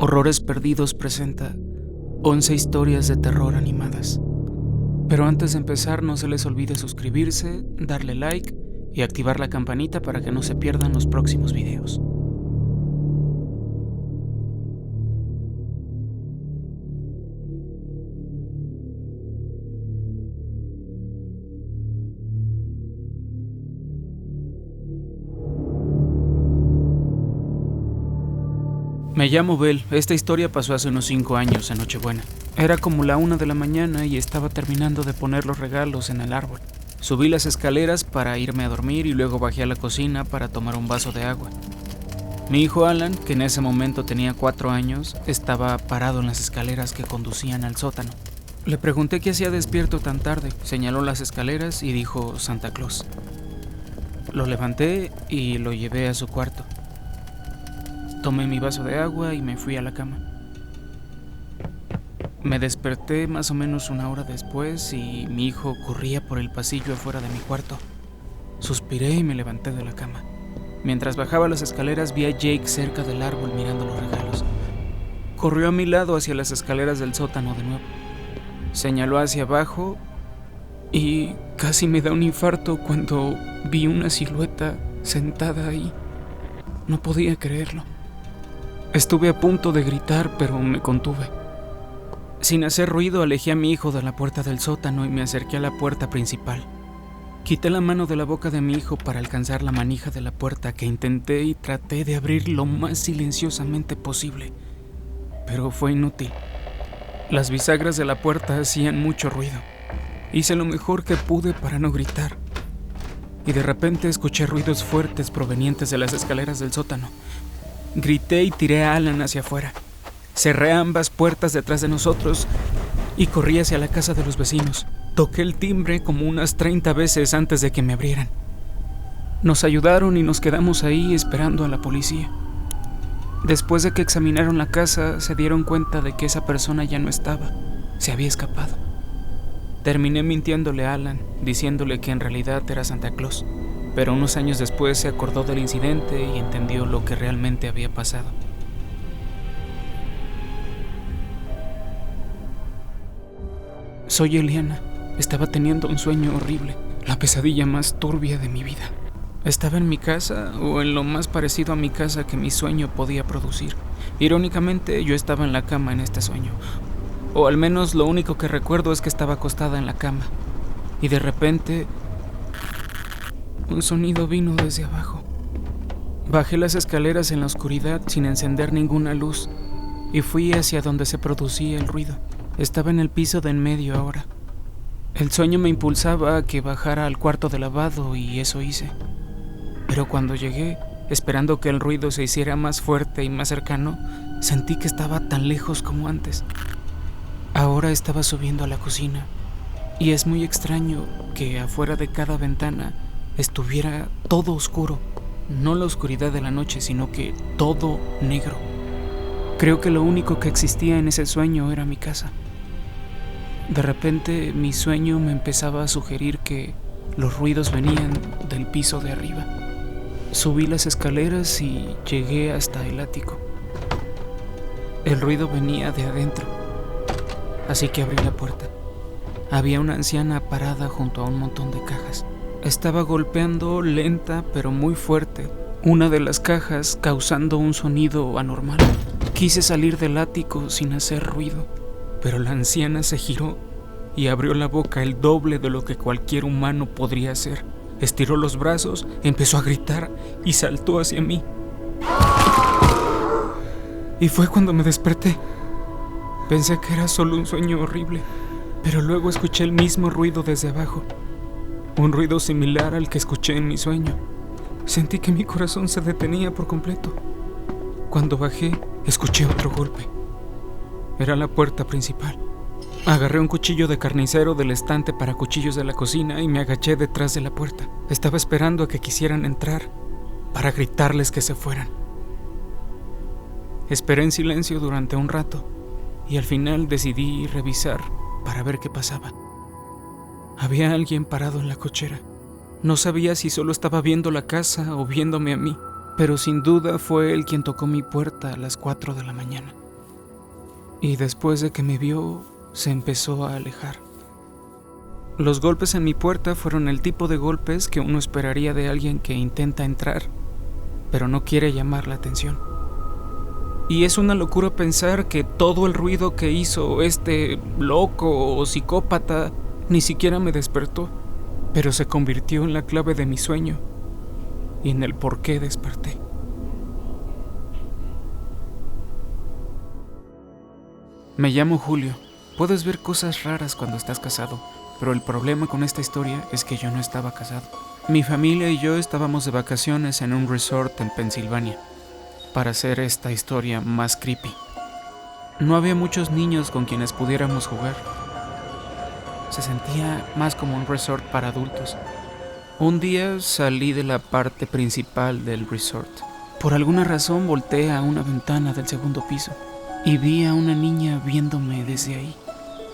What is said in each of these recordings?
Horrores Perdidos presenta 11 historias de terror animadas. Pero antes de empezar, no se les olvide suscribirse, darle like y activar la campanita para que no se pierdan los próximos videos. Me llamo Bel. Esta historia pasó hace unos 5 años en Nochebuena. Era como la 1 de la mañana y estaba terminando de poner los regalos en el árbol. Subí las escaleras para irme a dormir y luego bajé a la cocina para tomar un vaso de agua. Mi hijo Alan, que en ese momento tenía 4 años, estaba parado en las escaleras que conducían al sótano. Le pregunté qué hacía despierto tan tarde. Señaló las escaleras y dijo Santa Claus. Lo levanté y lo llevé a su cuarto. Tomé mi vaso de agua y me fui a la cama. Me desperté más o menos una hora después y mi hijo corría por el pasillo afuera de mi cuarto. Suspiré y me levanté de la cama. Mientras bajaba las escaleras vi a Jake cerca del árbol mirando los regalos. Corrió a mi lado hacia las escaleras del sótano de nuevo. Señaló hacia abajo y casi me da un infarto cuando vi una silueta sentada ahí. No podía creerlo. Estuve a punto de gritar, pero me contuve. Sin hacer ruido, alejé a mi hijo de la puerta del sótano y me acerqué a la puerta principal. Quité la mano de la boca de mi hijo para alcanzar la manija de la puerta que intenté y traté de abrir lo más silenciosamente posible, pero fue inútil. Las bisagras de la puerta hacían mucho ruido. Hice lo mejor que pude para no gritar. Y de repente escuché ruidos fuertes provenientes de las escaleras del sótano. Grité y tiré a Alan hacia afuera. Cerré ambas puertas detrás de nosotros y corrí hacia la casa de los vecinos. Toqué el timbre como unas 30 veces antes de que me abrieran. Nos ayudaron y nos quedamos ahí esperando a la policía. Después de que examinaron la casa, se dieron cuenta de que esa persona ya no estaba. Se había escapado. Terminé mintiéndole a Alan, diciéndole que en realidad era Santa Claus. Pero unos años después se acordó del incidente y entendió lo que realmente había pasado. Soy Eliana. Estaba teniendo un sueño horrible, la pesadilla más turbia de mi vida. Estaba en mi casa, o en lo más parecido a mi casa que mi sueño podía producir. Irónicamente, yo estaba en la cama en este sueño. O al menos lo único que recuerdo es que estaba acostada en la cama. Y de repente un sonido vino desde abajo. Bajé las escaleras en la oscuridad sin encender ninguna luz y fui hacia donde se producía el ruido. Estaba en el piso de en medio ahora. El sueño me impulsaba a que bajara al cuarto de lavado y eso hice. Pero cuando llegué, esperando que el ruido se hiciera más fuerte y más cercano, sentí que estaba tan lejos como antes. Ahora estaba subiendo a la cocina y es muy extraño que afuera de cada ventana estuviera todo oscuro, no la oscuridad de la noche, sino que todo negro. Creo que lo único que existía en ese sueño era mi casa. De repente mi sueño me empezaba a sugerir que los ruidos venían del piso de arriba. Subí las escaleras y llegué hasta el ático. El ruido venía de adentro, así que abrí la puerta. Había una anciana parada junto a un montón de cajas. Estaba golpeando lenta pero muy fuerte una de las cajas, causando un sonido anormal. Quise salir del ático sin hacer ruido, pero la anciana se giró y abrió la boca el doble de lo que cualquier humano podría hacer. Estiró los brazos, empezó a gritar y saltó hacia mí. Y fue cuando me desperté. Pensé que era solo un sueño horrible, pero luego escuché el mismo ruido desde abajo. Un ruido similar al que escuché en mi sueño. Sentí que mi corazón se detenía por completo. Cuando bajé, escuché otro golpe. Era la puerta principal. Agarré un cuchillo de carnicero del estante para cuchillos de la cocina y me agaché detrás de la puerta. Estaba esperando a que quisieran entrar para gritarles que se fueran. Esperé en silencio durante un rato y al final decidí revisar para ver qué pasaba. Había alguien parado en la cochera. No sabía si solo estaba viendo la casa o viéndome a mí, pero sin duda fue él quien tocó mi puerta a las 4 de la mañana. y después de que me vio, se empezó a alejar. Los golpes en mi puerta fueron el tipo de golpes que uno esperaría de alguien que intenta entrar, pero no quiere llamar la atención. Y es una locura pensar que todo el ruido que hizo este loco o psicópata ni siquiera me despertó, pero se convirtió en la clave de mi sueño y en el por qué desperté. Me llamo Julio. Puedes ver cosas raras cuando estás casado, pero el problema con esta historia es que yo no estaba casado. Mi familia y yo estábamos de vacaciones en un resort en Pensilvania, para hacer esta historia más creepy. No había muchos niños con quienes pudiéramos jugar. Se sentía más como un resort para adultos. Un día salí de la parte principal del resort. Por alguna razón volteé a una ventana del segundo piso y vi a una niña viéndome desde ahí.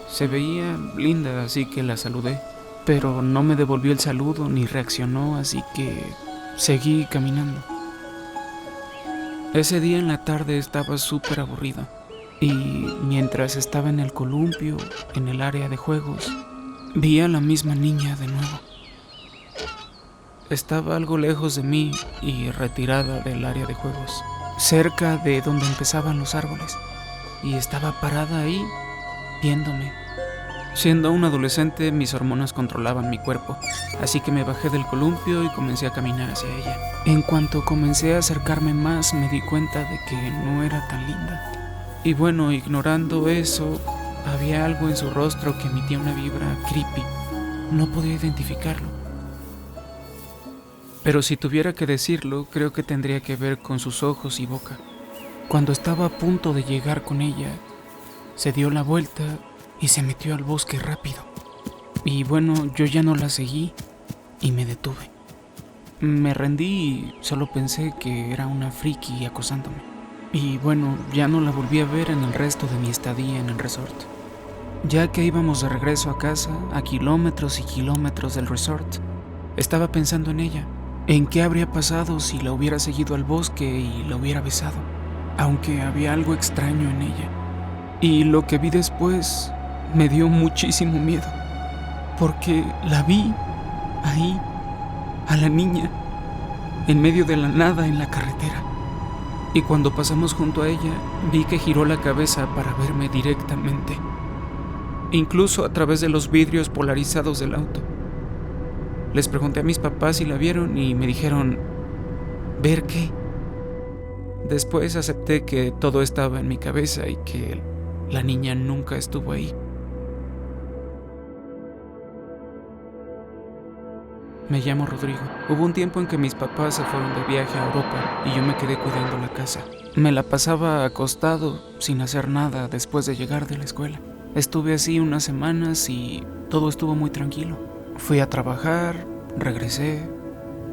Se veía linda, así que la saludé, pero no me devolvió el saludo ni reaccionó, así que seguí caminando. Ese día en la tarde estaba súper aburrido y mientras estaba en el columpio, en el área de juegos, vi a la misma niña de nuevo. Estaba algo lejos de mí y retirada del área de juegos, cerca de donde empezaban los árboles, y estaba parada ahí, viéndome. Siendo un adolescente, mis hormonas controlaban mi cuerpo, así que me bajé del columpio y comencé a caminar hacia ella. En cuanto comencé a acercarme más, me di cuenta de que no era tan linda. Y bueno, ignorando eso, había algo en su rostro que emitía una vibra creepy. No podía identificarlo. Pero si tuviera que decirlo, creo que tendría que ver con sus ojos y boca. Cuando estaba a punto de llegar con ella, se dio la vuelta y se metió al bosque rápido. Y bueno, yo ya no la seguí y me detuve. Me rendí y solo pensé que era una friki acosándome. Y bueno, ya no la volví a ver en el resto de mi estadía en el resort. Ya que íbamos de regreso a casa, a kilómetros y kilómetros del resort, estaba pensando en ella, en qué habría pasado si la hubiera seguido al bosque y la hubiera besado, aunque había algo extraño en ella. Y lo que vi después me dio muchísimo miedo, porque la vi ahí, a la niña, en medio de la nada en la carretera. Y cuando pasamos junto a ella, vi que giró la cabeza para verme directamente, incluso a través de los vidrios polarizados del auto. Les pregunté a mis papás si la vieron y me dijeron, ¿ver qué? Después acepté que todo estaba en mi cabeza y que la niña nunca estuvo ahí. Me llamo Rodrigo. Hubo un tiempo en que mis papás se fueron de viaje a Europa y yo me quedé cuidando la casa. Me la pasaba acostado, sin hacer nada, después de llegar de la escuela. Estuve así unas semanas y todo estuvo muy tranquilo. Fui a trabajar, regresé.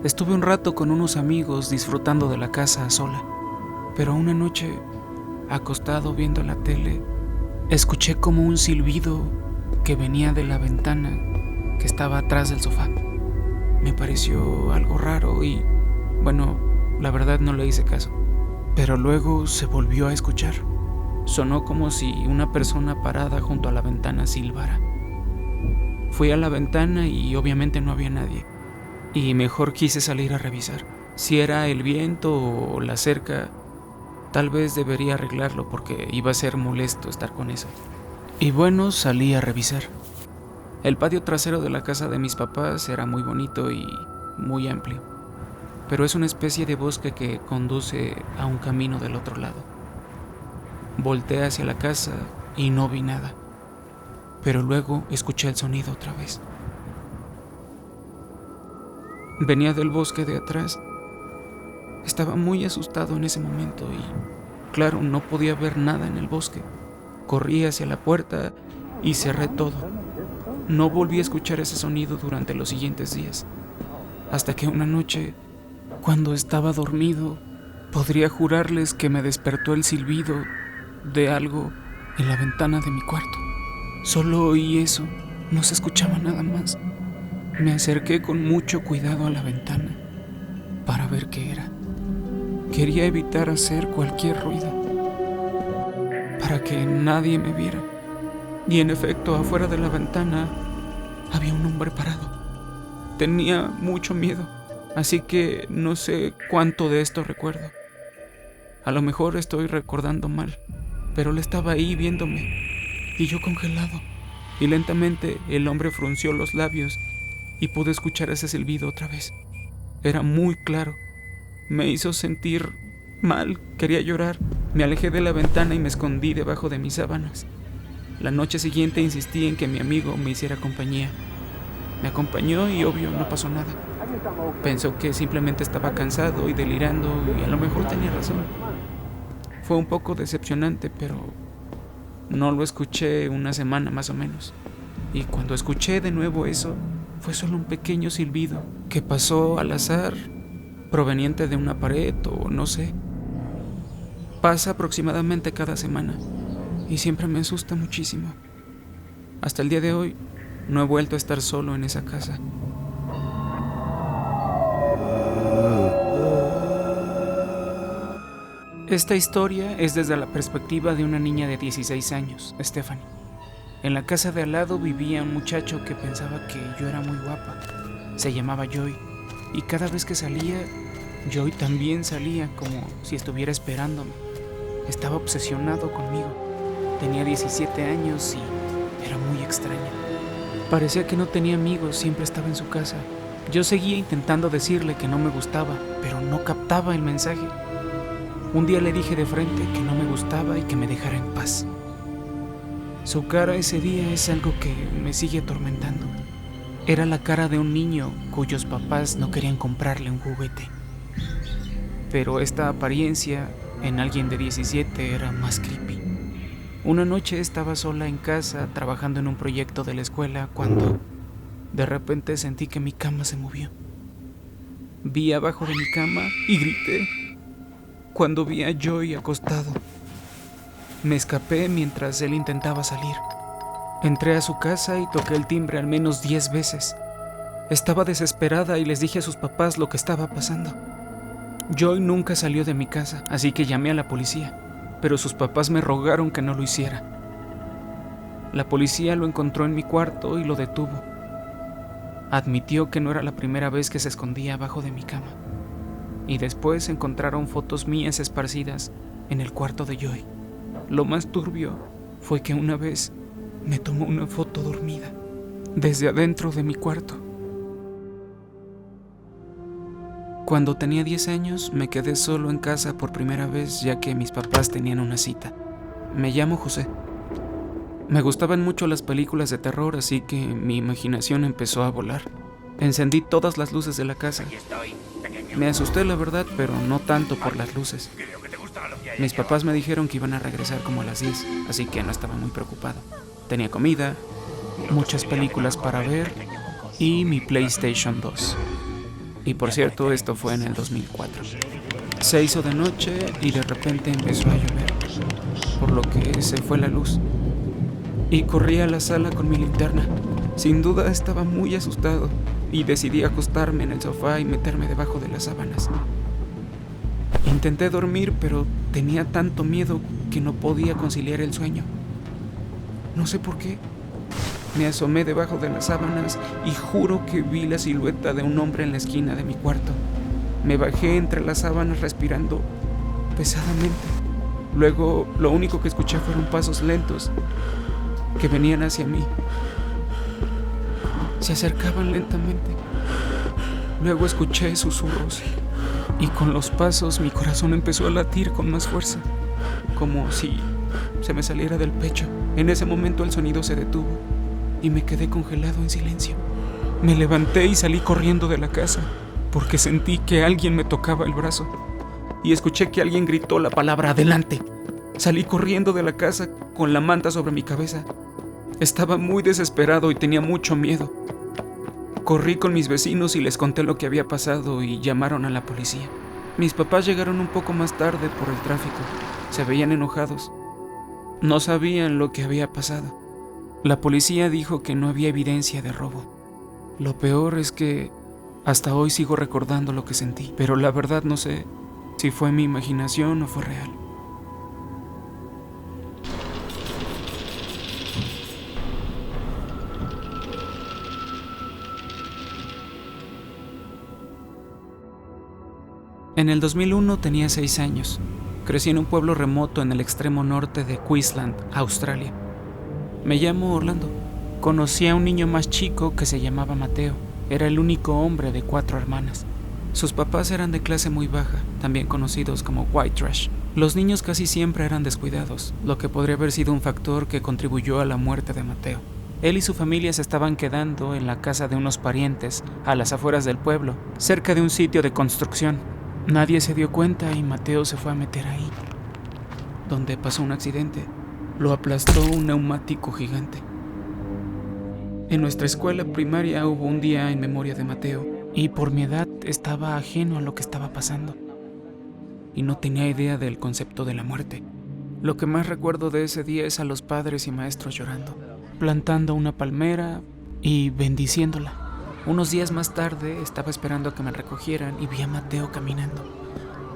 Estuve un rato con unos amigos disfrutando de la casa a sola. Pero una noche, acostado viendo la tele, escuché como un silbido que venía de la ventana que estaba atrás del sofá. Me pareció algo raro y, bueno, la verdad no le hice caso. Pero luego se volvió a escuchar. Sonó como si una persona parada junto a la ventana silbara. Fui a la ventana y obviamente no había nadie. Y mejor quise salir a revisar. Si era el viento o la cerca, tal vez debería arreglarlo porque iba a ser molesto estar con eso. Y bueno, salí a revisar. El patio trasero de la casa de mis papás era muy bonito y muy amplio, pero es una especie de bosque que conduce a un camino del otro lado. Volteé hacia la casa y no vi nada, pero luego escuché el sonido otra vez. Venía del bosque de atrás. Estaba muy asustado en ese momento y, claro, no podía ver nada en el bosque. Corrí hacia la puerta y cerré todo. No volví a escuchar ese sonido durante los siguientes días, hasta que una noche, cuando estaba dormido, podría jurarles que me despertó el silbido de algo en la ventana de mi cuarto. Solo oí eso, no se escuchaba nada más. Me acerqué con mucho cuidado a la ventana para ver qué era. Quería evitar hacer cualquier ruido. para que nadie me viera. Y en efecto, afuera de la ventana había un hombre parado. Tenía mucho miedo, así que no sé cuánto de esto recuerdo. A lo mejor estoy recordando mal, pero él estaba ahí viéndome y yo congelado. Y lentamente el hombre frunció los labios y pude escuchar ese silbido otra vez. Era muy claro. Me hizo sentir mal, quería llorar. Me alejé de la ventana y me escondí debajo de mis sábanas. La noche siguiente insistí en que mi amigo me hiciera compañía. Me acompañó y obvio no pasó nada. Pensó que simplemente estaba cansado y delirando y a lo mejor tenía razón. Fue un poco decepcionante, pero no lo escuché una semana más o menos. Y cuando escuché de nuevo eso, fue solo un pequeño silbido que pasó al azar, proveniente de una pared o no sé. Pasa aproximadamente cada semana y siempre me asusta muchísimo. Hasta el día de hoy no he vuelto a estar solo en esa casa. Esta historia es desde la perspectiva de una niña de 16 años, Stephanie. En la casa de al lado vivía un muchacho que pensaba que yo era muy guapa. Se llamaba Joy, y cada vez que salía, Joy también salía como si estuviera esperándome. Estaba obsesionado conmigo. Tenía 17 años y era muy extraña. Parecía que no tenía amigos, siempre estaba en su casa. Yo seguía intentando decirle que no me gustaba, pero no captaba el mensaje. Un día le dije de frente que no me gustaba y que me dejara en paz. Su cara ese día es algo que me sigue atormentando. Era la cara de un niño cuyos papás no querían comprarle un juguete. Pero esta apariencia en alguien de 17 era más creepy. Una noche estaba sola en casa trabajando en un proyecto de la escuela cuando de repente sentí que mi cama se movió. Vi abajo de mi cama y grité cuando vi a Joy acostado. Me escapé mientras él intentaba salir. Entré a su casa y toqué el timbre al menos 10 veces. Estaba desesperada y les dije a sus papás lo que estaba pasando. Joy nunca salió de mi casa, así que llamé a la policía, pero sus papás me rogaron que no lo hiciera. La policía lo encontró en mi cuarto y lo detuvo. Admitió que no era la primera vez que se escondía abajo de mi cama. Y después encontraron fotos mías esparcidas en el cuarto de Joy. Lo más turbio fue que una vez me tomó una foto dormida, desde adentro de mi cuarto. Cuando tenía 10 años me quedé solo en casa por primera vez ya que mis papás tenían una cita. Me llamo José. Me gustaban mucho las películas de terror, así que mi imaginación empezó a volar. Encendí todas las luces de la casa. Me asusté, la verdad, pero no tanto por las luces. Mis papás me dijeron que iban a regresar como a las 10, así que no estaba muy preocupado. Tenía comida, muchas películas para ver y mi PlayStation 2. Y por cierto, esto fue en el 2004. Se hizo de noche y de repente empezó a llover, por lo que se fue la luz. Y corrí a la sala con mi linterna. Sin duda estaba muy asustado y decidí acostarme en el sofá y meterme debajo de las sábanas. Intenté dormir, pero tenía tanto miedo que no podía conciliar el sueño. No sé por qué. Me asomé debajo de las sábanas y juro que vi la silueta de un hombre en la esquina de mi cuarto. Me bajé entre las sábanas respirando pesadamente. Luego, lo único que escuché fueron pasos lentos que venían hacia mí. Se acercaban lentamente. Luego escuché susurros y con los pasos mi corazón empezó a latir con más fuerza, como si se me saliera del pecho. En ese momento el sonido se detuvo y me quedé congelado en silencio. Me levanté y salí corriendo de la casa porque sentí que alguien me tocaba el brazo y escuché que alguien gritó la palabra adelante. Salí corriendo de la casa con la manta sobre mi cabeza. Estaba muy desesperado y tenía mucho miedo. Corrí con mis vecinos y les conté lo que había pasado y llamaron a la policía. Mis papás llegaron un poco más tarde por el tráfico. Se veían enojados. No sabían lo que había pasado. La policía dijo que no había evidencia de robo. Lo peor es que hasta hoy sigo recordando lo que sentí, pero la verdad no sé si fue mi imaginación o fue real. En el 2001 tenía 6 años. Crecí en un pueblo remoto en el extremo norte de Queensland, Australia. Me llamo Orlando. Conocí a un niño más chico que se llamaba Mateo. Era el único hombre de 4 hermanas. Sus papás eran de clase muy baja, también conocidos como white trash. Los niños casi siempre eran descuidados, lo que podría haber sido un factor que contribuyó a la muerte de Mateo. Él y su familia se estaban quedando en la casa de unos parientes a las afueras del pueblo, cerca de un sitio de construcción. Nadie se dio cuenta y Mateo se fue a meter ahí, donde pasó un accidente. Lo aplastó un neumático gigante. En nuestra escuela primaria hubo un día en memoria de Mateo, y por mi edad estaba ajeno a lo que estaba pasando, y no tenía idea del concepto de la muerte. Lo que más recuerdo de ese día es a los padres y maestros llorando, plantando una palmera y bendiciéndola. Unos días más tarde estaba esperando a que me recogieran y vi a Mateo caminando.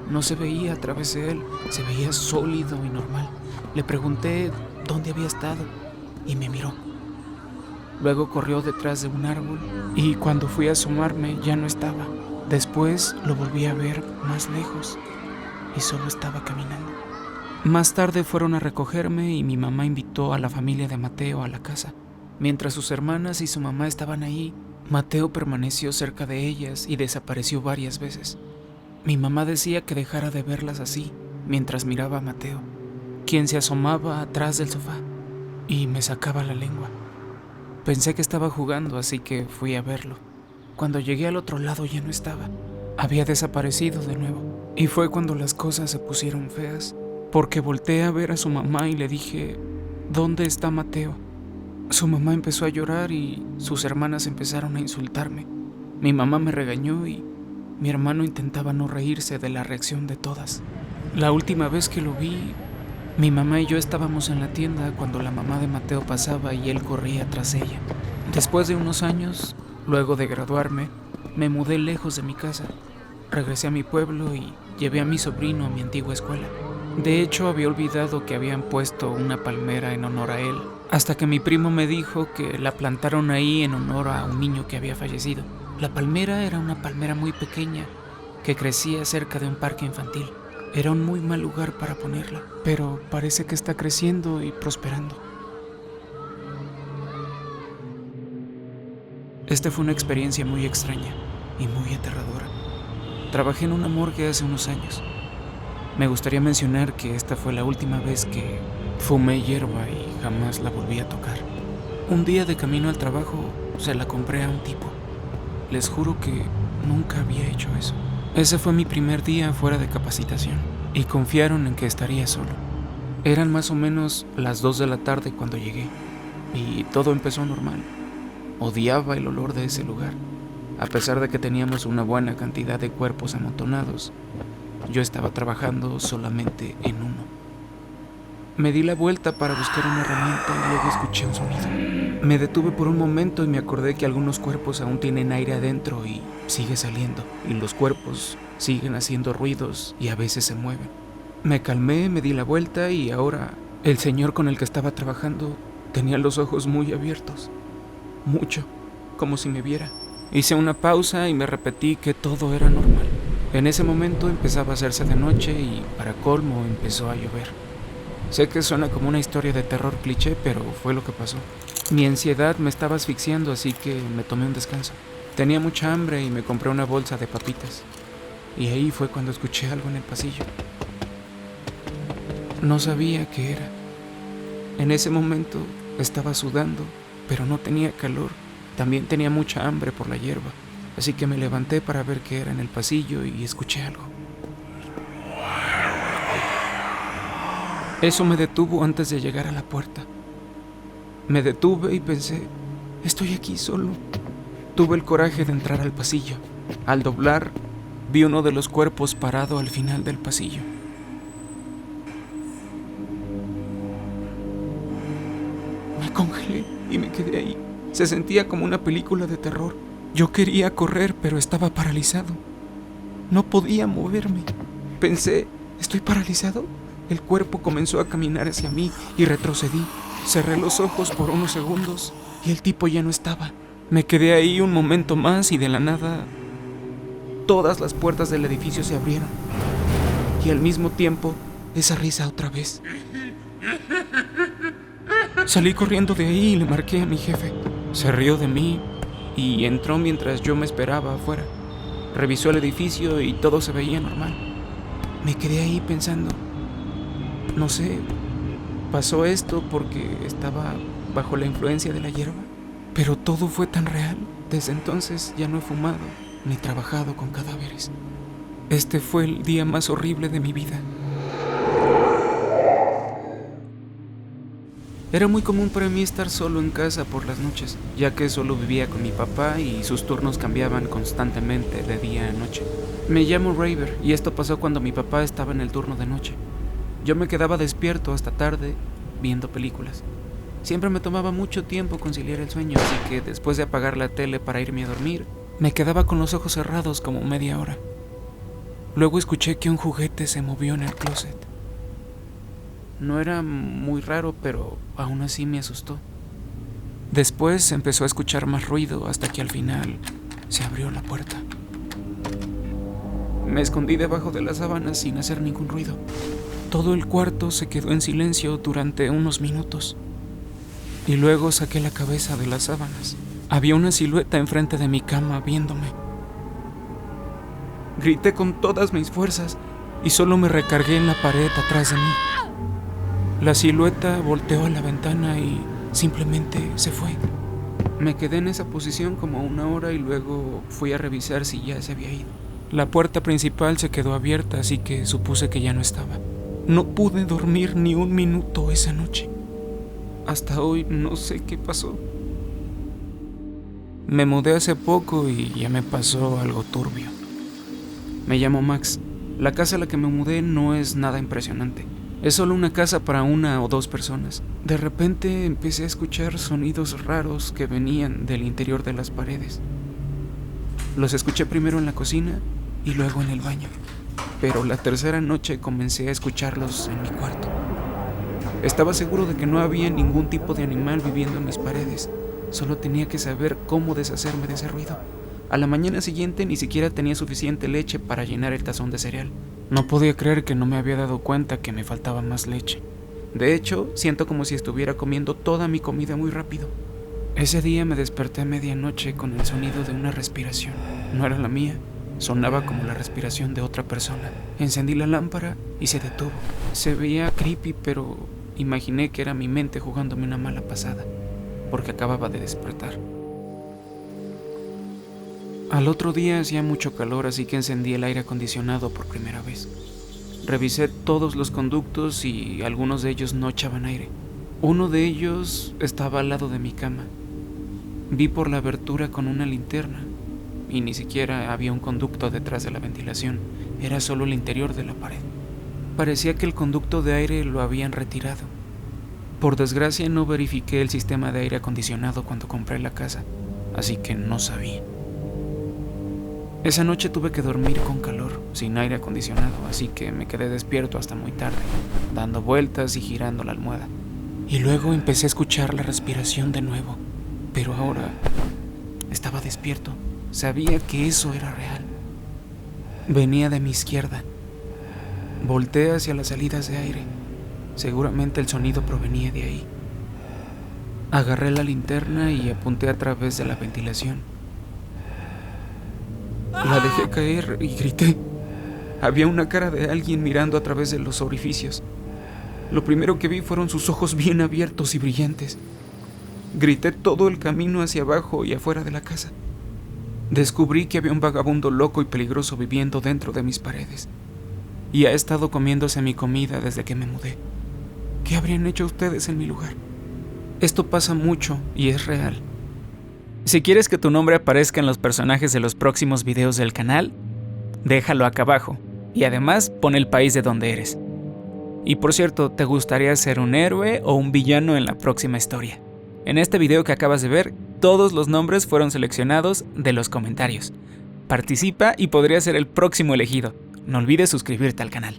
No se veía a través de él, se veía sólido y normal. Le pregunté dónde había estado y me miró. Luego corrió detrás de un árbol y cuando fui a asomarme ya no estaba. Después lo volví a ver más lejos y solo estaba caminando. Más tarde fueron a recogerme y mi mamá invitó a la familia de Mateo a la casa. Mientras sus hermanas y su mamá estaban ahí, Mateo permaneció cerca de ellas y desapareció varias veces. Mi mamá decía que dejara de verlas así mientras miraba a Mateo, quien se asomaba atrás del sofá y me sacaba la lengua. Pensé que estaba jugando, así que fui a verlo. Cuando llegué al otro lado ya no estaba. Había desaparecido de nuevo. Y fue cuando las cosas se pusieron feas, porque volteé a ver a su mamá y le dije, ¿dónde está Mateo? Su mamá empezó a llorar y sus hermanas empezaron a insultarme. Mi mamá me regañó y mi hermano intentaba no reírse de la reacción de todas. La última vez que lo vi, mi mamá y yo estábamos en la tienda cuando la mamá de Mateo pasaba y él corría tras ella. Después de unos años, luego de graduarme, me mudé lejos de mi casa. Regresé a mi pueblo y llevé a mi sobrino a mi antigua escuela. De hecho, había olvidado que habían puesto una palmera en honor a él, hasta que mi primo me dijo que la plantaron ahí en honor a un niño que había fallecido. La palmera era una palmera muy pequeña que crecía cerca de un parque infantil. Era un muy mal lugar para ponerla, pero parece que está creciendo y prosperando. Esta fue una experiencia muy extraña y muy aterradora. Trabajé en una morgue hace unos años. Me gustaría mencionar que esta fue la última vez que fumé hierba y jamás la volví a tocar. Un día de camino al trabajo se la compré a un tipo. Les juro que nunca había hecho eso. Ese fue mi primer día fuera de capacitación y confiaron en que estaría solo. Eran más o menos las 2 de la tarde cuando llegué y todo empezó normal. Odiaba el olor de ese lugar. A pesar de que teníamos una buena cantidad de cuerpos amontonados, yo estaba trabajando solamente en uno. Me di la vuelta para buscar una herramienta y luego escuché un sonido. Me detuve por un momento y me acordé que algunos cuerpos aún tienen aire adentro y sigue saliendo, y los cuerpos siguen haciendo ruidos y a veces se mueven. Me calmé, me di la vuelta y ahora el señor con el que estaba trabajando tenía los ojos muy abiertos. Mucho, como si me viera. Hice una pausa y me repetí que todo era normal. En ese momento empezaba a hacerse de noche y, para colmo, empezó a llover. Sé que suena como una historia de terror cliché, pero fue lo que pasó. Mi ansiedad me estaba asfixiando, así que me tomé un descanso. Tenía mucha hambre y me compré una bolsa de papitas. Y ahí fue cuando escuché algo en el pasillo. No sabía qué era. En ese momento estaba sudando, pero no tenía calor. También tenía mucha hambre por la hierba, así que me levanté para ver qué era en el pasillo y escuché algo. Eso me detuvo antes de llegar a la puerta. Me detuve y pensé, estoy aquí solo. Tuve el coraje de entrar al pasillo. Al doblar, vi uno de los cuerpos parado al final del pasillo. Me congelé y me quedé ahí. Se sentía como una película de terror. Yo quería correr, pero estaba paralizado. No podía moverme. Pensé, ¿estoy paralizado? El cuerpo comenzó a caminar hacia mí y retrocedí. Cerré los ojos por unos segundos y el tipo ya no estaba. Me quedé ahí un momento más y de la nada todas las puertas del edificio se abrieron. Y al mismo tiempo, esa risa otra vez. Salí corriendo de ahí y le marqué a mi jefe. Se rió de mí y entró mientras yo me esperaba afuera. Revisó el edificio y todo se veía normal. Me quedé ahí pensando, no sé, ¿pasó esto porque estaba bajo la influencia de la hierba? Pero todo fue tan real. Desde entonces ya no he fumado ni trabajado con cadáveres. Este fue el día más horrible de mi vida. Era muy común para mí estar solo en casa por las noches, ya que solo vivía con mi papá y sus turnos cambiaban constantemente de día a noche. Me llamo Raver y esto pasó cuando mi papá estaba en el turno de noche. Yo me quedaba despierto hasta tarde viendo películas. Siempre me tomaba mucho tiempo conciliar el sueño, así que después de apagar la tele para irme a dormir, me quedaba con los ojos cerrados como media hora. Luego escuché que un juguete se movió en el closet. No era muy raro, pero aún así me asustó. Después empezó a escuchar más ruido hasta que al final se abrió la puerta. Me escondí debajo de las sábanas sin hacer ningún ruido. Todo el cuarto se quedó en silencio durante unos minutos. Y luego saqué la cabeza de las sábanas. Había una silueta enfrente de mi cama viéndome. Grité con todas mis fuerzas y solo me recargué en la pared atrás de mí. La silueta volteó a la ventana y simplemente se fue. Me quedé en esa posición como una hora y luego fui a revisar si ya se había ido. La puerta principal se quedó abierta, así que supuse que ya no estaba. No pude dormir ni un minuto esa noche. Hasta hoy no sé qué pasó. Me mudé hace poco y ya me pasó algo turbio. Me llamo Max. La casa a la que me mudé no es nada impresionante. Es solo una casa para 1 o 2 personas. De repente empecé a escuchar sonidos raros que venían del interior de las paredes. Los escuché primero en la cocina y luego en el baño. Pero la tercera noche comencé a escucharlos en mi cuarto. Estaba seguro de que no había ningún tipo de animal viviendo en mis paredes. Solo tenía que saber cómo deshacerme de ese ruido. A la mañana siguiente ni siquiera tenía suficiente leche para llenar el tazón de cereal. No podía creer que no me había dado cuenta que me faltaba más leche. De hecho, siento como si estuviera comiendo toda mi comida muy rápido. Ese día me desperté a medianoche con el sonido de una respiración. No era la mía, sonaba como la respiración de otra persona. Encendí la lámpara y se detuvo. Se veía creepy, pero imaginé que era mi mente jugándome una mala pasada, porque acababa de despertar. Al otro día hacía mucho calor, así que encendí el aire acondicionado por primera vez. Revisé todos los conductos y algunos de ellos no echaban aire. Uno de ellos estaba al lado de mi cama. Vi por la abertura con una linterna y ni siquiera había un conducto detrás de la ventilación, era solo el interior de la pared. Parecía que el conducto de aire lo habían retirado. Por desgracia no verifiqué el sistema de aire acondicionado cuando compré la casa, así que no sabía. Esa noche tuve que dormir con calor, sin aire acondicionado, así que me quedé despierto hasta muy tarde, dando vueltas y girando la almohada. Y luego empecé a escuchar la respiración de nuevo, pero ahora estaba despierto, sabía que eso era real. Venía de mi izquierda. Volteé hacia las salidas de aire, seguramente el sonido provenía de ahí. Agarré la linterna y apunté a través de la ventilación. La dejé caer y grité. Había una cara de alguien mirando a través de los orificios. Lo primero que vi fueron sus ojos bien abiertos y brillantes. Grité todo el camino hacia abajo y afuera de la casa. Descubrí que había un vagabundo loco y peligroso viviendo dentro de mis paredes. Y ha estado comiéndose mi comida desde que me mudé. ¿Qué habrían hecho ustedes en mi lugar? Esto pasa mucho y es real. Si quieres que tu nombre aparezca en los personajes de los próximos videos del canal, déjalo acá abajo. Y además, pon el país de donde eres. Y por cierto, ¿te gustaría ser un héroe o un villano en la próxima historia? En este video que acabas de ver, todos los nombres fueron seleccionados de los comentarios. Participa y podrías ser el próximo elegido. No olvides suscribirte al canal.